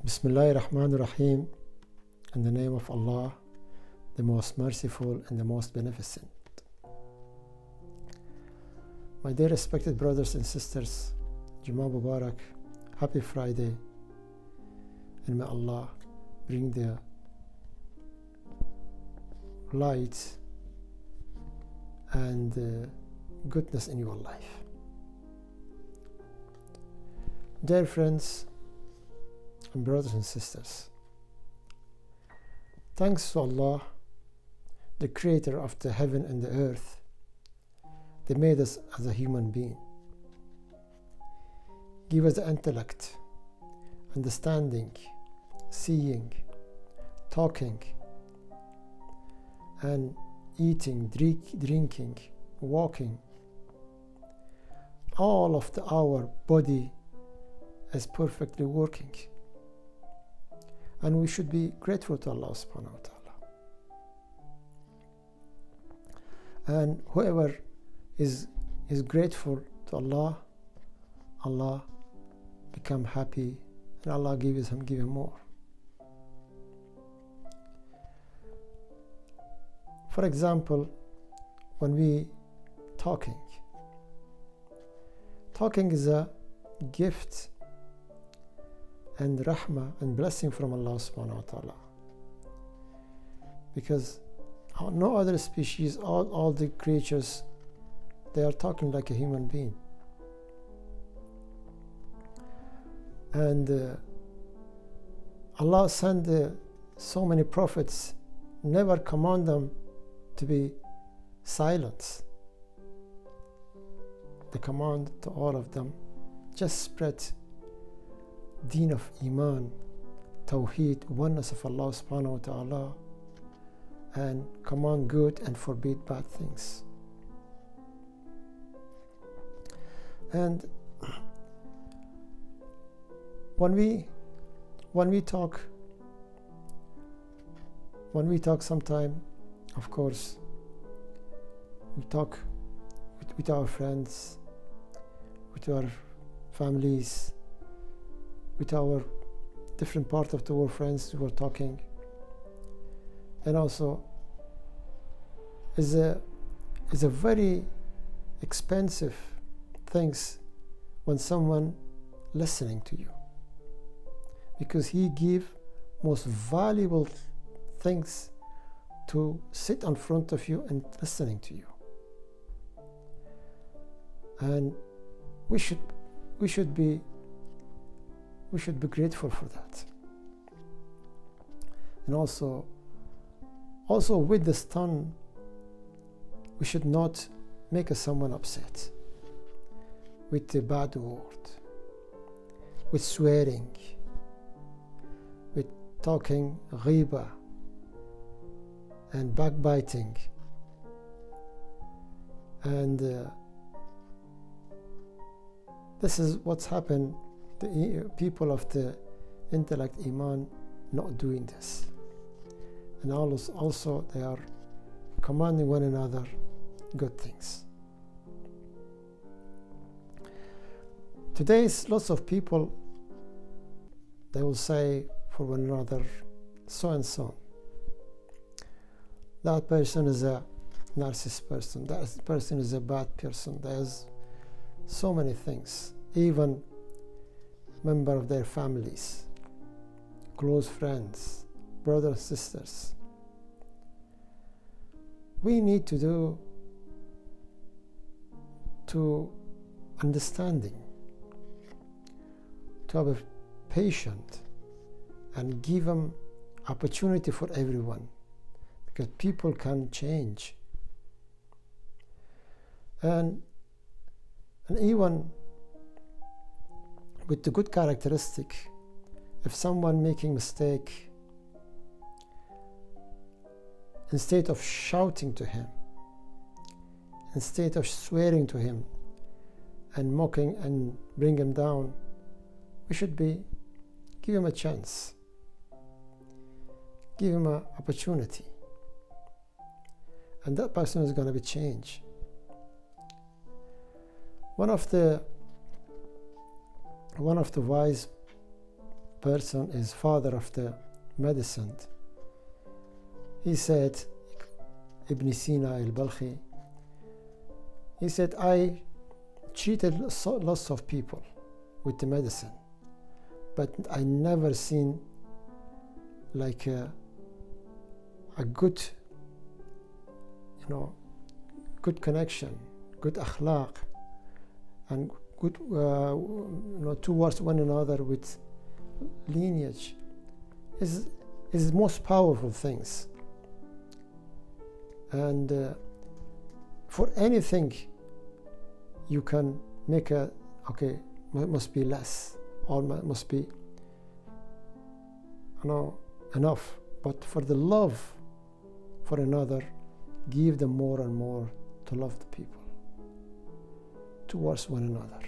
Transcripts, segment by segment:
Bismillahir Rahmanir Rahim. In the name of Allah, the most merciful and the most beneficent. My dear respected brothers and sisters, Jummah Mubarak, happy Friday, and may Allah bring the light and goodness in your life. Dear friends and brothers and sisters, thanks to Allah, the creator of the heaven and the earth, that made us as a human being. Give us the intellect, understanding, seeing, talking, and eating, drinking, walking. All of our body is perfectly working. And we should be grateful to Allah subhanahu wa ta'ala. And whoever is grateful to Allah, Allah become happy, and Allah give him more. For example, when we talking is a gift and rahmah and blessing from Allah subhanahu wa ta'ala, because no other species, all the creatures, they are talking like a human being. And Allah sent so many prophets, never command them to be silent. The command to all of them, just spread deen of Iman, Tawheed, oneness of Allah subhanahu wa ta'ala, and command good and forbid bad things. And when we talk sometime, of course, we talk with our friends, with our families, with our different part of the world friends who are talking. And also is a very expensive things when someone listening to you, because he give most valuable things to sit in front of you and listening to you. And we should be grateful for that. And also with this tongue, we should not make someone upset with the bad word, with swearing, with talking ghiba and backbiting. And this is what's happened. The people of the intellect, Iman, not doing this. And also they are commanding one another good things. Today's lots of people, they will say for one another, so and so. That person is a narcissist person. That person is a bad person. There's so many things. Even member of their families, close friends, brothers, sisters. We need to do to understanding, to have a patient and give them opportunity for everyone, because people can change. And even with the good characteristic, if someone making mistake, instead of shouting to him, instead of swearing to him and mocking and bring him down, we should give him a chance, give him an opportunity, and that person is going to be changed. One of the wise person is father of the medicine. He said, Ibn Sina al-Balkhi, he said, I treated lots of people with the medicine, but I never seen like a good, good connection, good akhlaq, and good, towards one another with lineage is the most powerful things. And for anything you can make must be less, or must be enough, but for the love for another, give them more and more to love the people towards one another.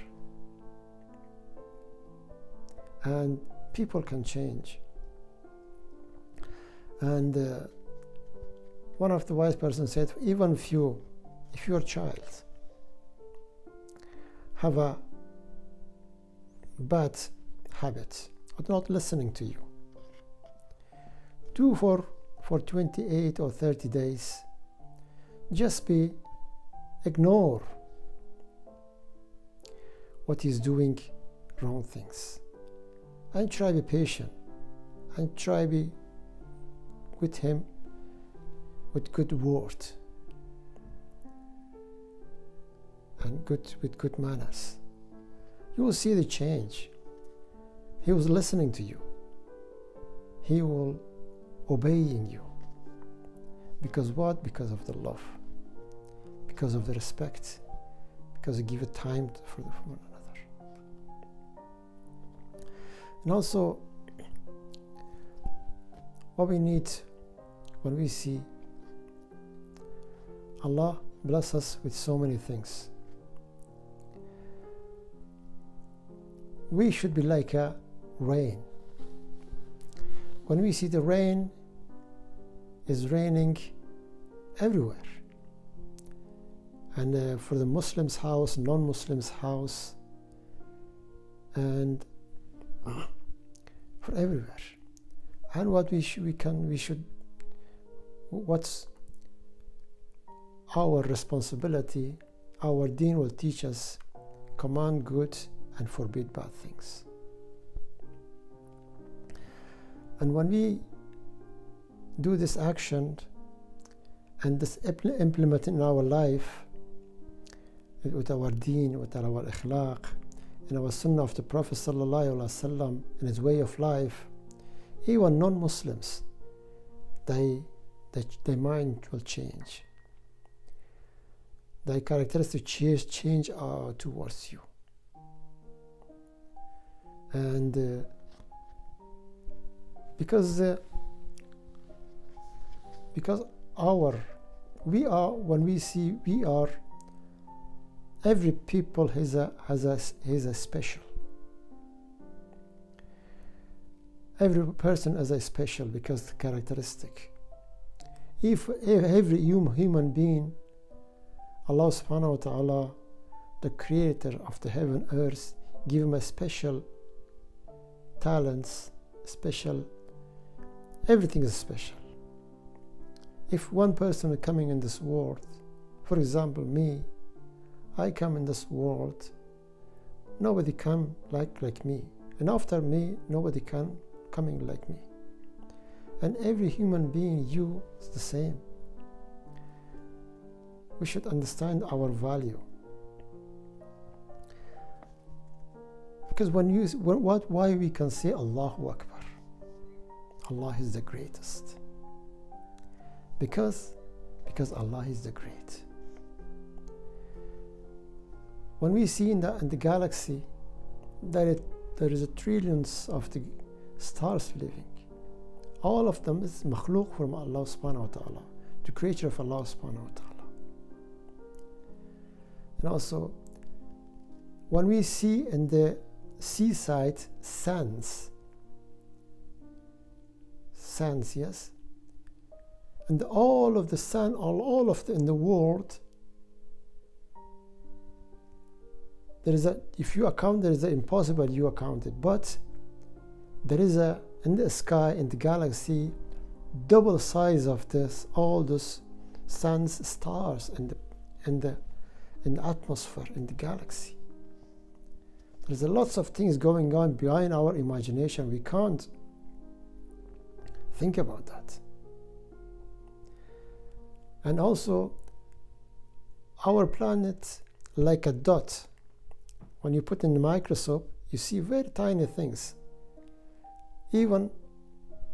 And people can change. And one of the wise persons said, even if your child have a bad habit of not listening to you, do for 28 or 30 days, just ignore what he's doing wrong things, and try be patient, and try be with him with good word and with good manners. You will see the change. He was listening to you. He will obeying you. Because what? Because of the love, because of the respect, because you give it time for one another. And also, what we need when we see Allah bless us with so many things, we should be like a rain. When we see the rain is raining everywhere, and for the Muslims' house, non-Muslims' house, and for everywhere. And what what's our responsibility? Our deen will teach us, command good and forbid bad things. And when we do this action and this implement in our life, with our deen, with our akhlaq, in our sunnah of the Prophet sallallahu alaihi wasallam, in his way of life, even non-Muslims, their mind will change. Their characteristics change towards you. And because every people has a special. Every person has a special, because the characteristic. If every human being, Allah subhanahu wa ta'ala, the creator of the heaven and earth, give him a special talents, special, everything is special. If one person is coming in this world, for example me, I come in this world, nobody come like me, and after me nobody coming like me. And every human being, you, is the same. We should understand our value. Because why we can say Allahu Akbar, Allah is the greatest. Because Allah is the great. When we see in the galaxy that there is trillions of the stars living, all of them is makhluk from Allah subhanahu wa ta'ala, the creature of Allah subhanahu wa ta'ala. And also, when we see in the seaside sands, yes, and all of the sand, all of in the world, if you account, there is impossible you account it, but there is in the sky, in the galaxy, double size of this, all those suns, stars in the atmosphere, in the galaxy. There's lots of things going on behind our imagination. We can't think about that. And also, our planet, like a dot, when you put in the microscope, you see very tiny things. Even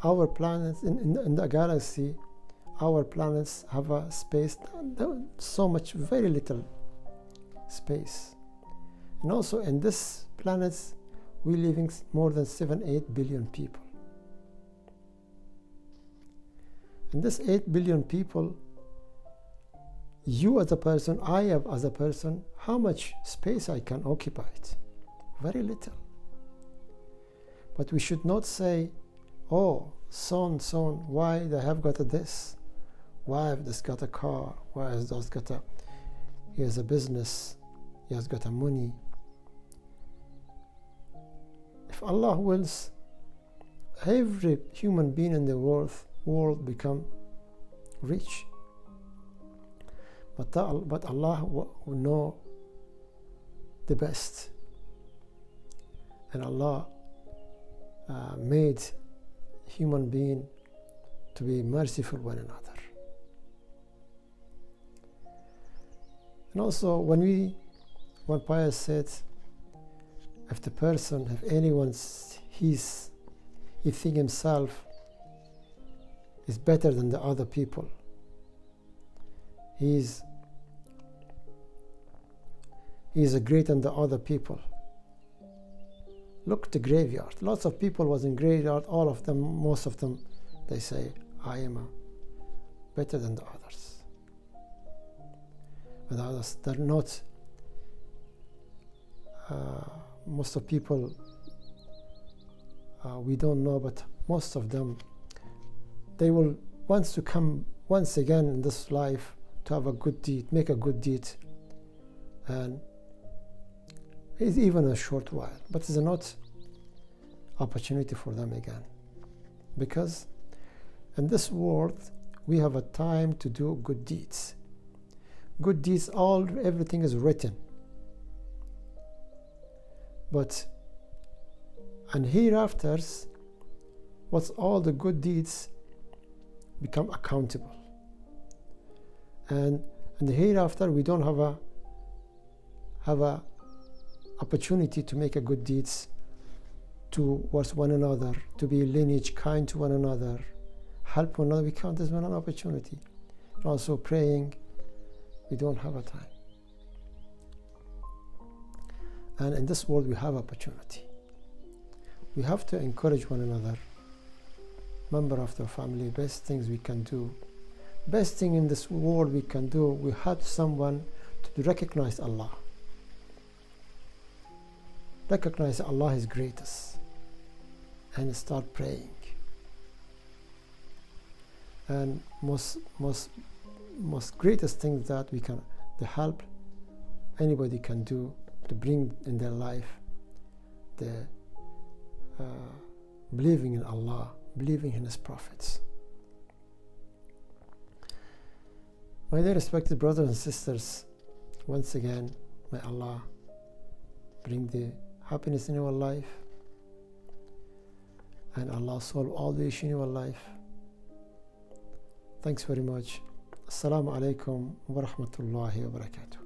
our planets in the galaxy, our planets have a space, so much, very little space. And also in this planets, we living more than 7-8 billion people. And this 8 billion people, you as a person, I have as a person, how much space I can occupy it? Very little. But we should not say, oh, son, why they have got this? Why have this got a car? Why has this got he has a business, he has got a money. If Allah wills, every human being in the world become rich. But Allah will know the best. And Allah made human being to be merciful one another. And also when Pius said, if the person, if anyone, he think himself is better than the other people, he's greater than the other people. Look at the graveyard. Lots of people was in graveyard. All of them, most of them, they say, I am better than the others. And the others, they're not. Most of people, we don't know, but most of them, they will want to come once again in this life to have a good deed, make a good deed, and it's even a short while, but it's not opportunity for them again, because in this world we have a time to do good deeds. Good deeds, everything is written, but and hereafter, what's all the good deeds become accountable, and hereafter we don't have a opportunity to make a good deeds towards one another, to be lineage, kind to one another, help one another. We can't. There's not an opportunity. And also praying, we don't have a time. And in this world we have opportunity. We have to encourage one another, member of the family. Best things we can do, best thing in this world we can do, we help someone to recognize Allah. Recognize Allah is greatest and start praying. And most greatest things that we can, the help anybody can do to bring in their life the believing in Allah, believing in His prophets. My dear respected brothers and sisters, once again, may Allah bring the happiness in your life, and Allah solve all the issues in your life. Thanks very much. Assalamu alaikum wa rahmatullahi wa barakatuh.